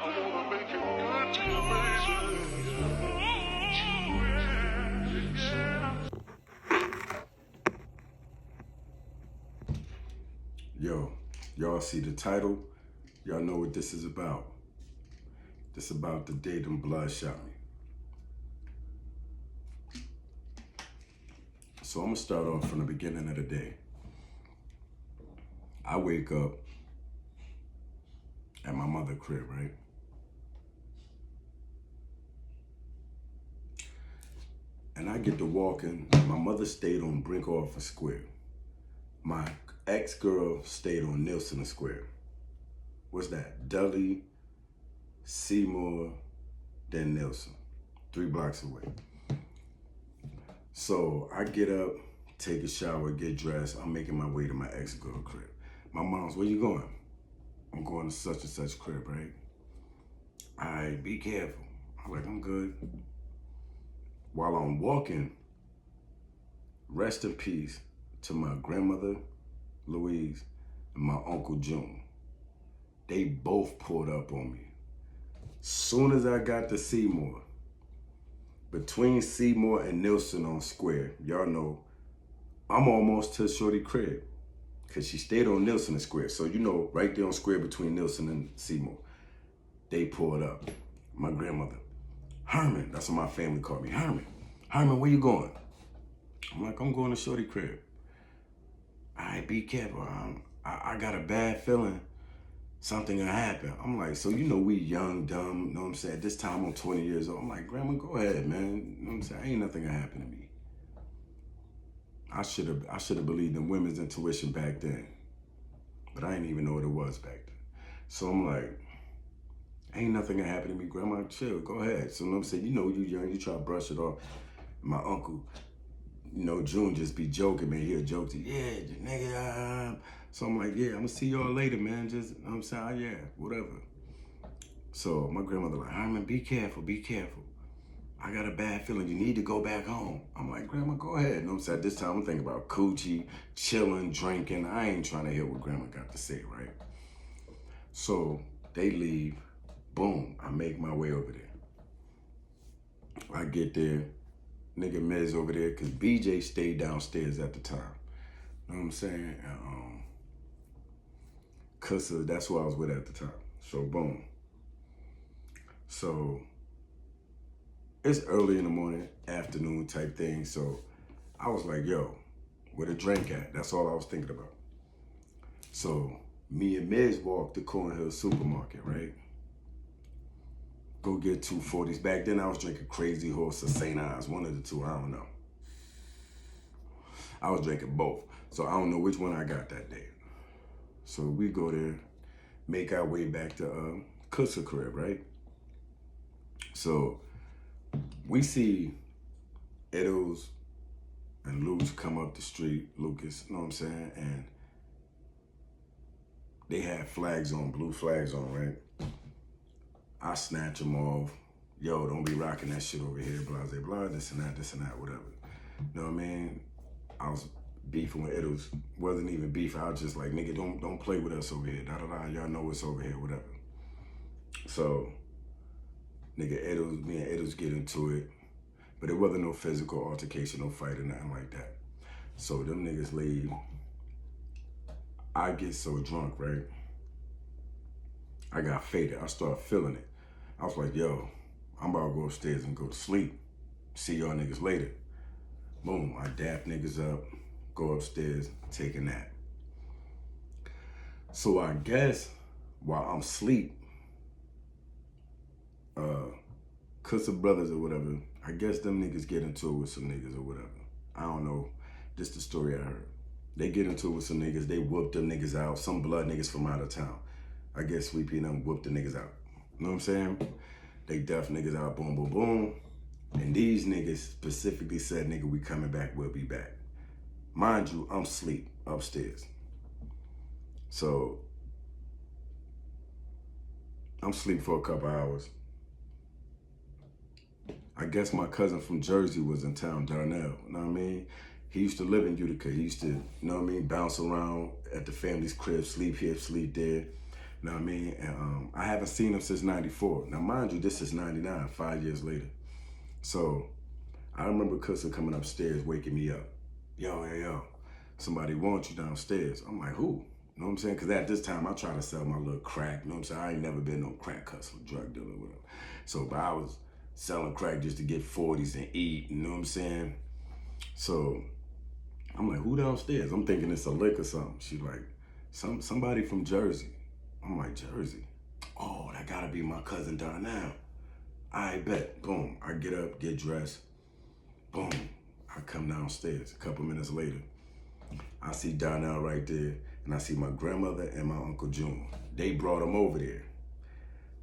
wanna make it good to you, baby. Yo, y'all see the title? Y'all know what this is about. This about the day them blood shot me. So I'm gonna start off from the beginning of the day. I wake up at my mother's crib, right? And I get to walking. My mother stayed on Brinkoff Square. My ex-girl stayed on Nielsen Square. What's that? Dudley, Seymour, then Nielsen. 3 blocks away. So I get up, take a shower, get dressed. I'm making my way to my ex-girl crib. My mom's, where you going? I'm going to such and such crib, right? All right, be careful. I'm like, I'm good. While I'm walking, rest in peace to my grandmother, Louise, and my Uncle June. They both pulled up on me. Soon as I got to Seymour, between Seymour and Nielsen on Square, y'all know, I'm almost to Shorty crib, because she stayed on Nielsen Square. So you know, right there on Square between Nielsen and Seymour, they pulled up. My grandmother, Herman, that's what my family called me, Herman. Herman, where you going? I'm like, I'm going to Shorty crib. All right, be careful. I got a bad feeling something will happen. I'm like, so you know we young, dumb, you know what I'm saying? At this time I'm 20 years old. I'm like, Grandma, go ahead, man. You know what I'm saying? Ain't nothing gonna happen to me. I should have believed in women's intuition back then. But I didn't even know what it was back then. So I'm like, ain't nothing gonna happen to me, Grandma, chill, go ahead. So you know what I'm saying? You know you young, you try to brush it off. My uncle, you know, June just be joking, man. He'll joke to you, yeah, nigga. So I'm like, yeah, I'm gonna see y'all later, man. Just, you know what I'm saying, yeah, whatever. So my grandmother like, Herman, be careful, be careful. I got a bad feeling, you need to go back home. I'm like, Grandma, go ahead. You know what I'm saying? At this time, I'm thinking about coochie, chilling, drinking. I ain't trying to hear what Grandma got to say, right? So they leave, boom, I make my way over there. I get there, nigga Mez over there, cause BJ stayed downstairs at the time. You know what I'm saying? Cause that's who I was with at the time. So boom. So it's early in the morning, afternoon type thing. So I was like, yo, where the drink at? That's all I was thinking about. So me and Miz walked to Cornhill Supermarket, right? Go get 240s. Back then I was drinking Crazy Horse or St. Ives, one of the two, I don't know. I was drinking both. So I don't know which one I got that day. So we go there, make our way back to Kusa crib, right? So we see Edos and Luz come up the street, Lucas, you know what I'm saying? And they had flags on, blue flags on, right? I snatch them off. Yo, don't be rocking that shit over here, blah, blah, blah, this and that, whatever. You know what I mean? I was beefing with Edos. Wasn't even beef. I was just like, nigga, don't play with us over here. Da da da. Y'all know what's over here, whatever. So, nigga, me and Edos get into it, but it wasn't no physical altercation, no fight or nothing like that. So them niggas leave. I get so drunk, right? I got faded. I started feeling it. I was like, yo, I'm about to go upstairs and go to sleep. See y'all niggas later. Boom, I dap niggas up, go upstairs, take a nap. So I guess while I'm asleep, Kusa brothers or whatever, I guess them niggas get into it with some niggas or whatever. I don't know, this the story I heard. They get into it with some niggas, they whoop them niggas out, some blood niggas from out of town. I guess Sweepy and them whooped the niggas out. You know what I'm saying? They duff niggas out, boom, boom, boom. And these niggas specifically said, nigga, we coming back, we'll be back. Mind you, I'm asleep upstairs. So, I'm asleep for a couple hours. I guess my cousin from Jersey was in town, Darnell, you know what I mean? He used to live in Utica. He used to, you know what I mean, bounce around at the family's crib, sleep here, sleep there. You know what I mean? And I haven't seen him since 94. Now, mind you, this is 99, 5 years later. So I remember Kusa coming upstairs, waking me up. Yo, somebody wants you downstairs. I'm like, who? You know what I'm saying? Because at this time, I try to sell my little crack. You know what I'm saying? I ain't never been no crack hustler, drug dealer, whatever. So, but I was selling crack just to get 40s and eat. You know what I'm saying? So I'm like, who downstairs? I'm thinking it's a lick or something. She's like, somebody from Jersey. I'm like, Jersey? Oh, that gotta be my cousin Darnell. I bet. Boom. I get up, get dressed. Boom. I come downstairs. A couple minutes later, I see Darnell right there, and I see my grandmother and my Uncle June. They brought him over there.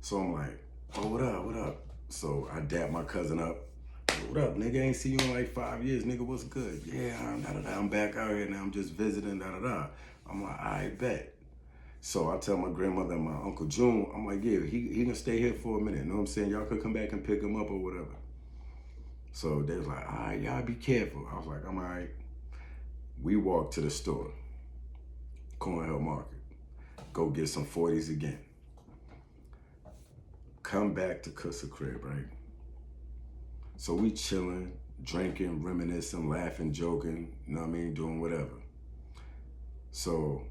So I'm like, oh, what up, what up? So I dap my cousin up. What up, nigga? Ain't see you in like 5 years, nigga. What's good? Yeah, I'm back out here now. I'm just visiting, I'm like, I bet. So I tell my grandmother and my Uncle June, I'm like, yeah, he gonna stay here for a minute. You know what I'm saying? Y'all could come back and pick him up or whatever. So they was like, all right, y'all be careful. I was like, I'm all right. We walk to the store, Cornhill Market, go get some 40s again. Come back to Kusa crib, right? So we chilling, drinking, reminiscing, laughing, joking, you know what I mean, doing whatever. So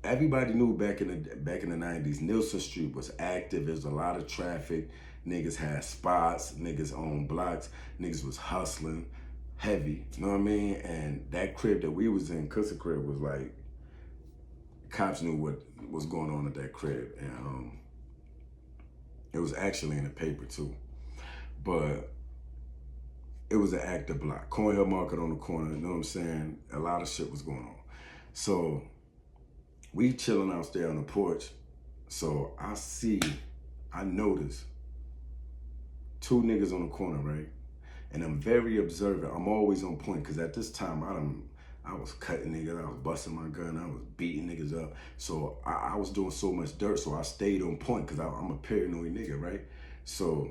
everybody knew back in the 90s, Nielsen Street was active. There was a lot of traffic. Niggas had spots, niggas owned blocks, niggas was hustling heavy, you know what I mean? And that crib that we was in, Kusa crib, was like, cops knew what was going on at that crib. And it was actually in the paper too. But it was an active block. Cornhill Market on the corner, you know what I'm saying? A lot of shit was going on. So we chilling out there on the porch. So I notice two niggas on the corner, right? And I'm very observant. I'm always on point, because at this time, I was cutting niggas, I was busting my gun, I was beating niggas up. So I was doing so much dirt, so I stayed on point, because I'm a paranoid nigga, right? So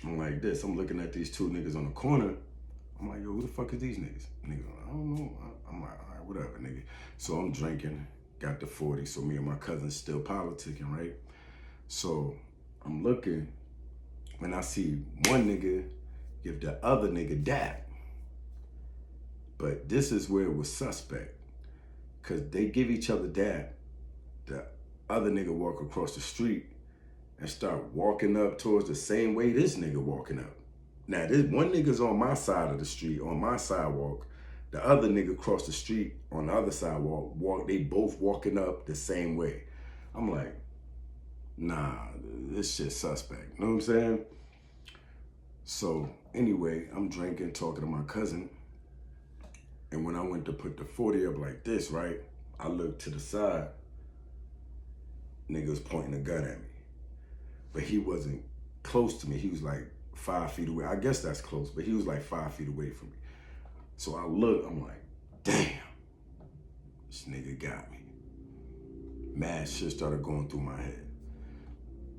I'm like this, I'm looking at these two niggas on the corner. I'm like, yo, who the fuck is these niggas? Niggas, I don't know. I'm like, all right, whatever, nigga. So I'm drinking, got the 40, so me and my cousin still politicking, right? So I'm looking, and I see one nigga give the other nigga dap. But this is where it was suspect, because they give each other dap. The other nigga walk across the street and start walking up towards the same way this nigga walking up. Now, this one nigga's on my side of the street, on my sidewalk. The other nigga across the street on the other sidewalk, they both walking up the same way. I'm like, nah, this shit suspect. You know what I'm saying? So anyway, I'm drinking, talking to my cousin. And when I went to put the 40 up like this, right, I looked to the side. Nigga was pointing a gun at me. But he wasn't close to me. He was like 5 feet away. I guess that's close, but he was like 5 feet away from me. So I look, I'm like, damn, this nigga got me. Mad shit started going through my head.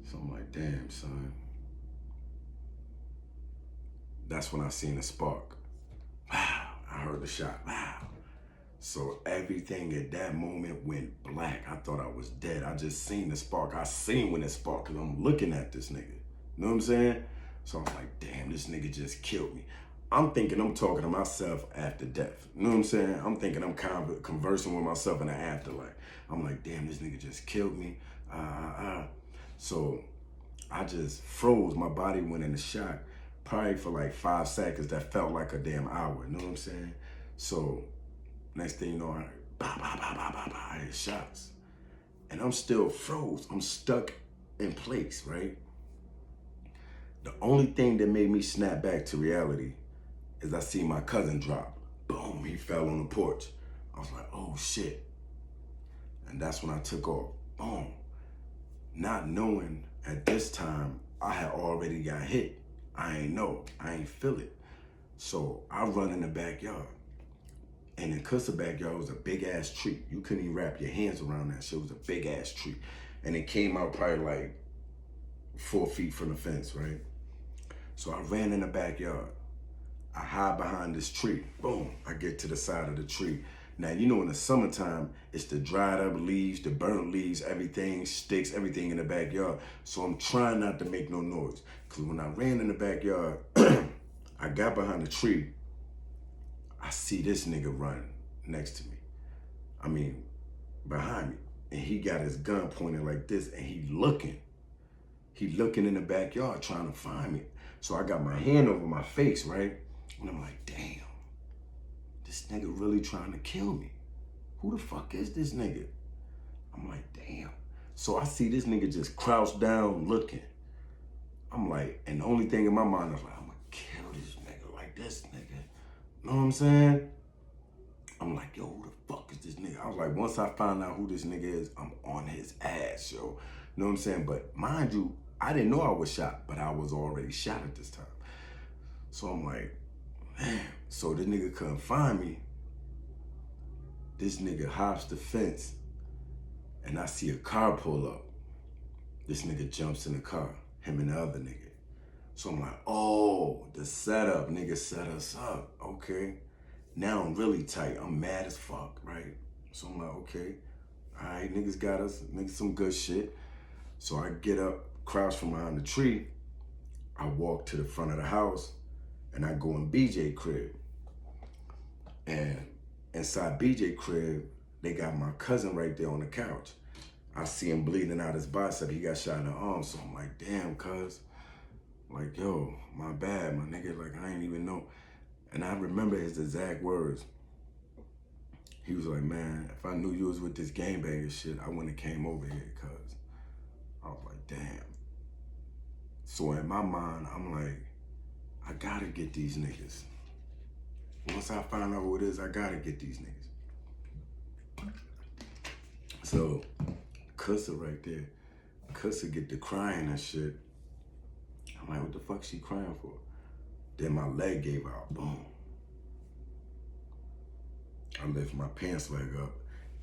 So I'm like, damn, son. That's when I seen a spark. Wow, I heard the shot, wow. So everything at that moment went black. I thought I was dead. I just seen the spark. I seen when it sparked, because I'm looking at this nigga. You know what I'm saying? So I was like, damn, this nigga just killed me. I'm thinking I'm talking to myself after death. You know what I'm saying? I'm thinking I'm conversing with myself in the afterlife. I'm like, damn, this nigga just killed me. So I just froze. My body went into shock, probably for like 5 seconds. That felt like a damn hour. You know what I'm saying? So next thing you know, I heard, bah, bah, bah, bah, bah, bah, I heard shots. And I'm still froze. I'm stuck in place, right? The only thing that made me snap back to reality is I see my cousin drop. Boom, he fell on the porch. I was like, oh shit. And that's when I took off. Boom. Not knowing at this time I had already got hit. I ain't know, I ain't feel it. So I run in the backyard. And in Kusa backyard was a big ass tree. You couldn't even wrap your hands around that shit. It was a big ass tree. And it came out probably like 4 feet from the fence, right? So I ran in the backyard. I hide behind this tree. Boom, I get to the side of the tree. Now, you know, in the summertime, it's the dried up leaves, the burnt leaves, everything, sticks, everything in the backyard. So I'm trying not to make no noise. Because when I ran in the backyard, I got behind a tree. I see this nigga running next to me. I mean, behind me. And he got his gun pointed like this, and he looking. He looking in the backyard trying to find me. So I got my hand over my face, right? And I'm like, damn, this nigga really trying to kill me. Who the fuck is this nigga? I'm like, damn. So I see this nigga just crouched down looking. I'm like, and the only thing in my mind is like, I'm gonna kill this nigga like this nigga. Know what I'm saying? I'm like, yo, who the fuck is this nigga? I was like, once I find out who this nigga is, I'm on his ass, yo. Know what I'm saying? But mind you, I didn't know I was shot, but I was already shot at this time. So I'm like, man, so this nigga couldn't find me. This nigga hops the fence, and I see a car pull up. This nigga jumps in the car, him and the other nigga. So I'm like, oh, the setup, nigga set us up, okay. Now I'm really tight, I'm mad as fuck, right? So I'm like, okay, all right, niggas got us, niggas some good shit. So I get up, crouch from behind the tree, I walk to the front of the house, and I go in BJ crib. And inside BJ crib, they got my cousin right there on the couch. I see him bleeding out his bicep. He got shot in the arm. So I'm like, damn, cuz. Like, yo, my bad, my nigga. Like, I ain't even know. And I remember his exact words. He was like, man, if I knew you was with this gangbanger shit, I wouldn't have came over here, cuz. I was like, damn. So in my mind, I'm like, I gotta get these niggas. Once I find out who it is, I gotta get these niggas. So, Kussa right there, Kussa get to crying and shit. I'm like, what the fuck she crying for? Then my leg gave out, boom. I lift my pants leg up.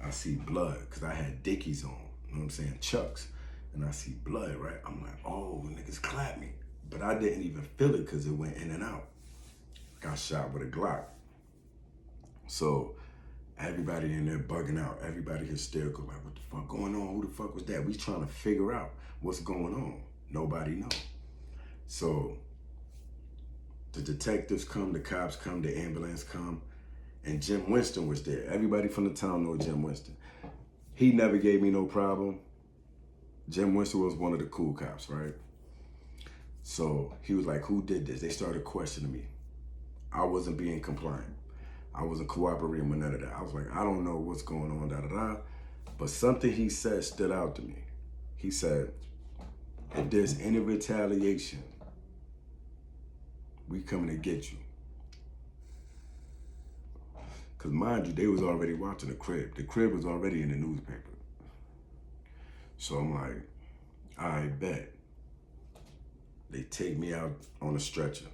I see blood, cause I had Dickies on, you know what I'm saying, Chucks. And I see blood, right? I'm like, oh, niggas clap me. But I didn't even feel it cause it went in and out. Got shot with a Glock. So everybody in there bugging out, everybody hysterical, like, what the fuck going on? Who the fuck was that? We trying to figure out what's going on. Nobody know. So the detectives come, the cops come, the ambulance come, and Jim Winston was there. Everybody from the town know Jim Winston. He never gave me no problem. Jim Winston was one of the cool cops, right? So he was like, who did this? They started questioning me. I wasn't being compliant. I wasn't cooperating with none of that. I was like, I don't know what's going on, da-da-da. But something he said stood out to me. He said, if there's any retaliation, we coming to get you. Because mind you, they was already watching the crib. The crib was already in the newspaper. So I'm like, I bet. They take me out on a stretcher.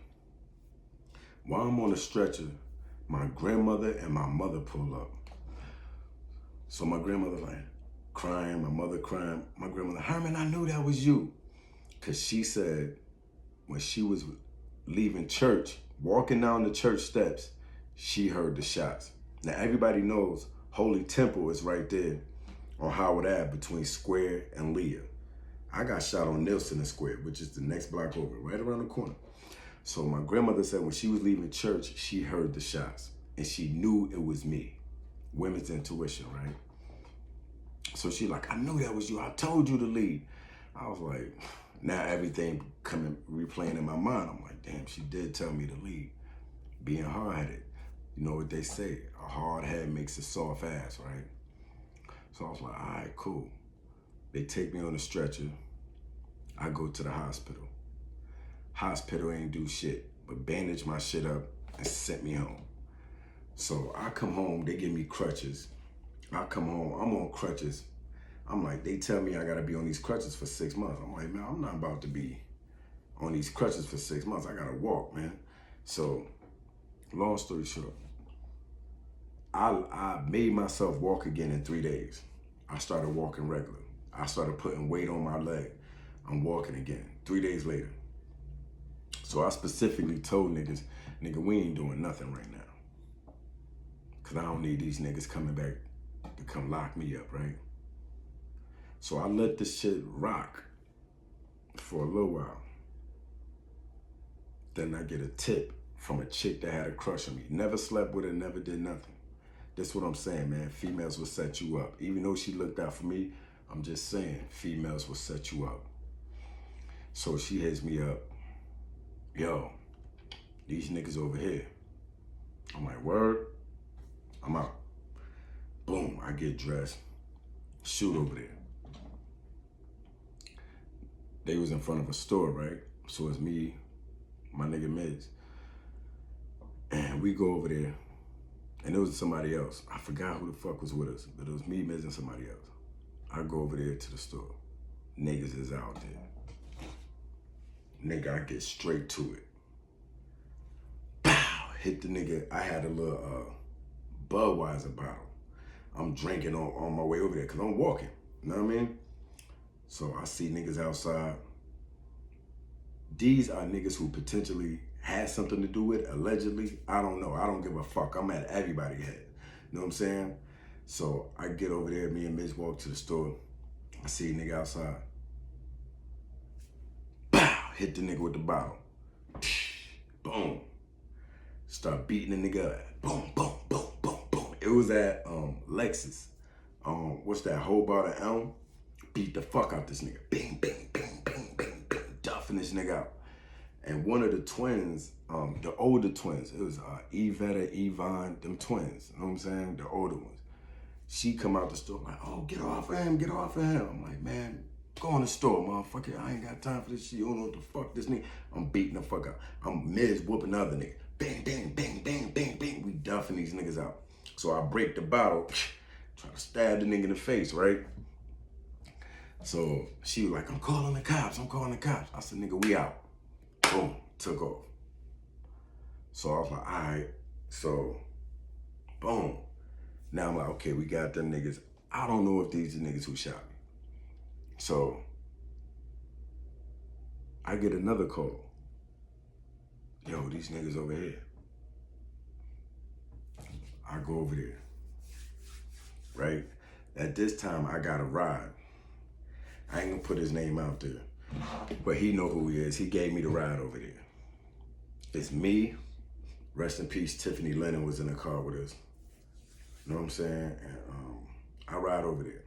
While I'm on the stretcher, my grandmother and my mother pull up. So my grandmother like crying, my mother crying. My grandmother, Herman, I knew that was you. Cause she said when she was leaving church, walking down the church steps, she heard the shots. Now everybody knows Holy Temple is right there on Howard Ave between Square and Leah. I got shot on Nelson and Square, which is the next block over, right around the corner. So my grandmother said when she was leaving church, she heard the shots and she knew it was me. Women's intuition, right? So she like, I knew that was you. I told you to leave. I was like, now everything coming, replaying in my mind. I'm like, damn, she did tell me to leave. Being hard-headed. You know what they say, a hard head makes a soft ass, right? So I was like, all right, cool. They take me on a stretcher. I go to the hospital. Hospital ain't do shit, but bandage my shit up and sent me home. So I come home, they give me crutches. I come home, I'm on crutches. I'm like, they tell me I gotta be on these crutches for 6 months. I'm like, man, I'm not about to be on these crutches for 6 months. I gotta walk, man. So, long story short, I made myself walk again in 3 days. I started walking regular. I started putting weight on my leg. I'm walking again, 3 days later. So I specifically told niggas, nigga, we ain't doing nothing right now. Cause I don't need these niggas coming back to come lock me up, right? So I let this shit rock for a little while. Then I get a tip from a chick that had a crush on me. Never slept with her, never did nothing. That's what I'm saying, man. Females will set you up. Even though she looked out for me, I'm just saying, females will set you up. So she hits me up. Yo, these niggas over here. I'm like, word? I'm out. Boom, I get dressed. Shoot over there. They was in front of a store, right? So it's me, my nigga Miz. And we go over there. And it was somebody else. I forgot who the fuck was with us, but it was me, Miz, and somebody else. I go over there to the store. Niggas is out there. Nigga, I get straight to it. Pow! Hit the nigga. I had a little Budweiser bottle. I'm drinking on my way over there because I'm walking. You know what I mean? So I see niggas outside. These are niggas who potentially had something to do with, allegedly. I don't know. I don't give a fuck. I'm at everybody's head. You know what I'm saying? So I get over there. Me and Mitch walk to the store. I see a nigga outside. Pow! Hit the nigga with the bottle. Boom. Start beating the nigga up. Boom, boom, boom, boom, boom. It was at Lexus. What's that? Whole bar of Elm. Beat the fuck out this nigga. Bing, bing, bing, bing, bing, bing. Duffing this nigga out. And one of the twins, the older twins, it was Yvette, Yvonne, them twins, you know what I'm saying? The older ones. She come out the store like, oh, get off of him, get off of him. I'm like, man, go in the store, motherfucker. I ain't got time for this shit. You don't know what the fuck this nigga. I'm beating the fuck out. I'm Miz whooping the other nigga. Bang, bang, bang, bang, bang, bang. We duffing these niggas out. So I break the bottle, try to stab the nigga in the face, right? So she was like, I'm calling the cops, I'm calling the cops. I said, nigga, we out. Boom, took off. So I was like, all right. So, boom. Now I'm like, okay, we got them niggas. I don't know if these are niggas who shot me. So, I get another call. Yo, these niggas over here. I go over there, right? At this time, I got a ride. I ain't gonna put his name out there, but he know who he is. He gave me the ride over there. It's me, rest in peace, Tiffany Lennon was in the car with us. You know what I'm saying? And I ride over there.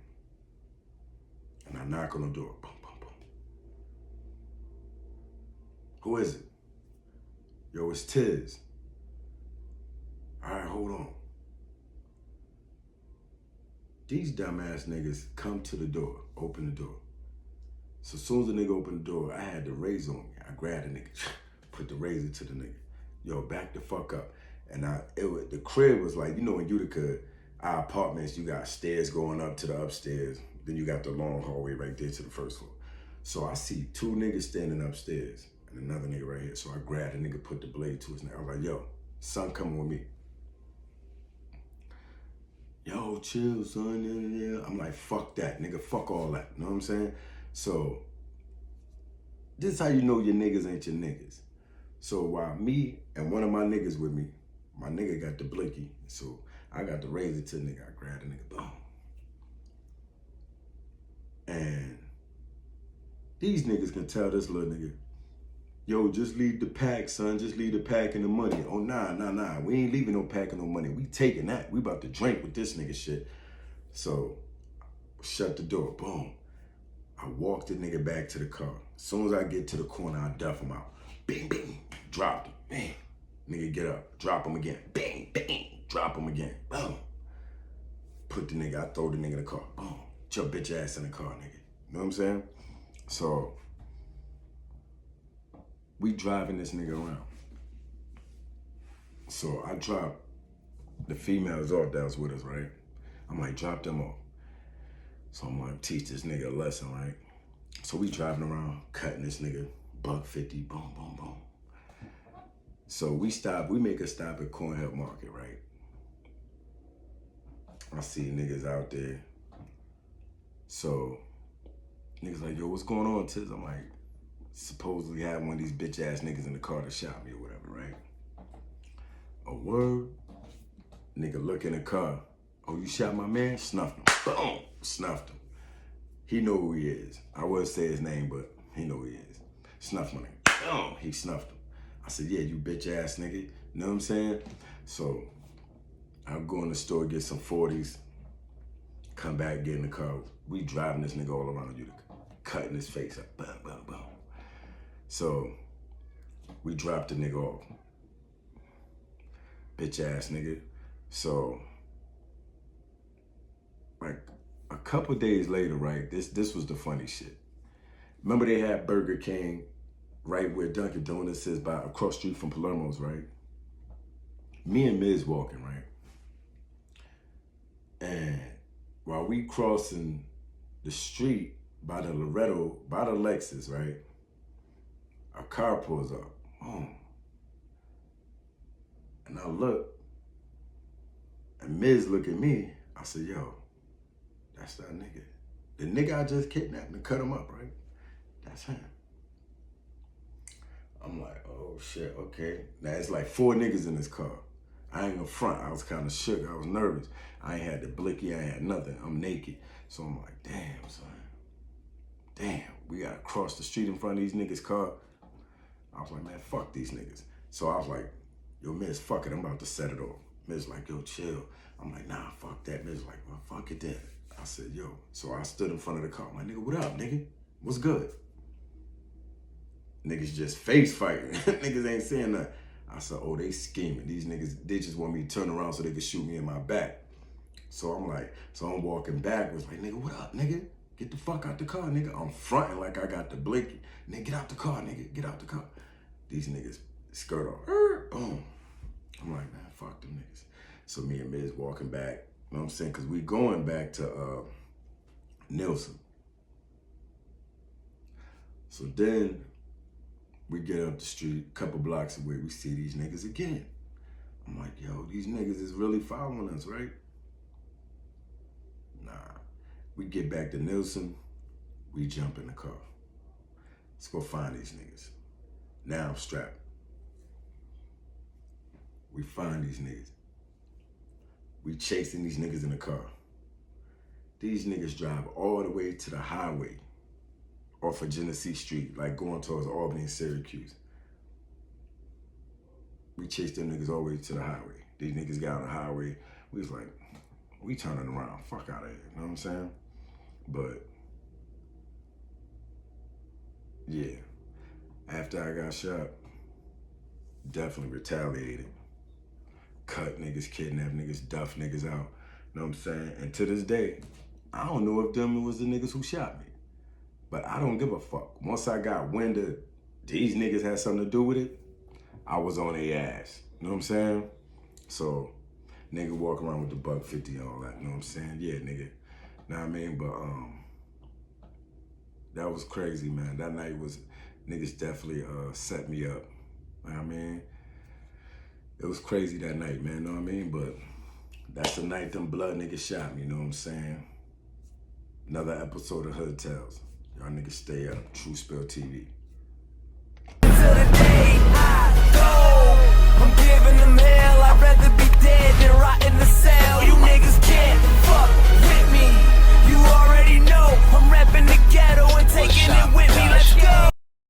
And I knock on the door. Boom, boom, boom. Who is it? Yo, it's Tiz. All right, hold on. These dumbass niggas come to the door, open the door. So as soon as the nigga opened the door, I had the razor on me. I grabbed the nigga, put the razor to the nigga. Yo, back the fuck up. And the crib was like, you know, in Utica, our apartments, you got stairs going up to the upstairs. Then you got the long hallway right there to the first floor. So I see two niggas standing upstairs and another nigga right here. So I grabbed the nigga, put the blade to his neck. I was like, yo, son, come with me. Yo, chill, son. I'm like, fuck that, nigga, fuck all that. You know what I'm saying? So, this is how you know your niggas ain't your niggas. So while me and one of my niggas with me, my nigga got the blicky. So I got the razor to the nigga. I grabbed the nigga, boom. And these niggas can tell this little nigga, yo, just leave the pack, son. Just leave the pack and the money. Oh, nah. We ain't leaving no pack and no money. We taking that. We about to drink with this nigga shit. So, shut the door. Boom. I walk the nigga back to the car. As soon as I get to the corner, I duff him out. Bing, bing. Drop him. Bang. Nigga get up. Drop him again. Bang, bang. Drop him again. Boom. Put the nigga, I throw the nigga in the car. Boom. Put your bitch ass in the car, nigga. You know what I'm saying? So, we driving this nigga around. So I drop the females off that was with us, right? I'm like, drop them off. So I'm like, teach this nigga a lesson, right? So we driving around, cutting this nigga, $150, boom, boom, boom. So we make a stop at Cornhill Market, right? I see niggas out there. So niggas like, yo, what's going on, Tiz? I'm like, supposedly had one of these bitch ass niggas in the car that shot me or whatever, right? A word? Nigga look in the car. Oh, you shot my man? Snuffed him. Boom. Snuffed him. He know who he is. I wouldn't say his name, but he know who he is. Snuffed my nigga. Boom. He snuffed him. I said, yeah, you bitch ass nigga. You know what I'm saying? So I'll go in the store, get some 40s, come back, get in the car. We driving this nigga all around Utica, cutting his face up. Boom, boom, boom. So we dropped the nigga off. Bitch ass nigga. So like a couple days later, right? This was the funny shit. Remember they had Burger King right where Dunkin' Donuts is, by across the street from Palermo's, right? Me and Miz walking, right? And while we crossing the street by the Loretto, by the Lexus, right? A car pulls up. Boom. And I look, and Miz look at me. I said, yo, that's that nigga. The nigga I just kidnapped and cut him up, right? That's him. I'm like, oh shit, okay. Now it's like 4 niggas in this car. I ain't gonna front. I was kind of shook. I was nervous. I ain't had the blicky. I ain't had nothing. I'm naked. So I'm like, damn, son. Damn, we gotta cross the street in front of these niggas' car. I was like, man, fuck these niggas. So I was like, yo, Miz, fuck it. I'm about to set it off. Miz like, yo, chill. I'm like, nah, fuck that. Miz like, well, fuck it then. I said, yo. So I stood in front of the car. I'm like, nigga, what up, nigga? What's good? Niggas just face fighting. Niggas ain't saying nothing. I said, oh, they scheming. These niggas, they just want me to turn around so they can shoot me in my back. So I'm like, so I'm walking backwards like, nigga, what up, nigga? Get the fuck out the car, nigga. I'm fronting like I got the blinky. Nigga, get out the car, nigga. Get out the car. These niggas skirt off. Boom. I'm like, man, fuck them niggas. So me and Miz walking back. You know what I'm saying? Because we going back to Nelson. So then we get up the street, a couple blocks away, we see these niggas again. I'm like, yo, these niggas is really following us, right? Nah. We get back to Nelson, we jump in the car. Let's go find these niggas. Now I'm strapped. We find these niggas. We chasing these niggas in the car. These niggas drive all the way to the highway off of Genesee Street, like going towards Albany and Syracuse. We chased them niggas all the way to the highway. These niggas got on the highway. We was like, we turning around, fuck out of here, you know what I'm saying? But, yeah, after I got shot, definitely retaliated. Cut niggas, kidnap niggas, duff niggas out, you know what I'm saying? And to this day, I don't know if them was the niggas who shot me. But I don't give a fuck. Once I got wind of these niggas had something to do with it, I was on their ass. You know what I'm saying? So, nigga walk around with the $150 and all that, you know what I'm saying? Yeah, nigga. Know what I mean? But that was crazy, man. That night was, niggas definitely set me up. You know what I mean? It was crazy that night, man, know what I mean? But that's the night them blood niggas shot me, you know what I'm saying? Another episode of Hoodtalez. Y'all niggas stay up. True Spill TV.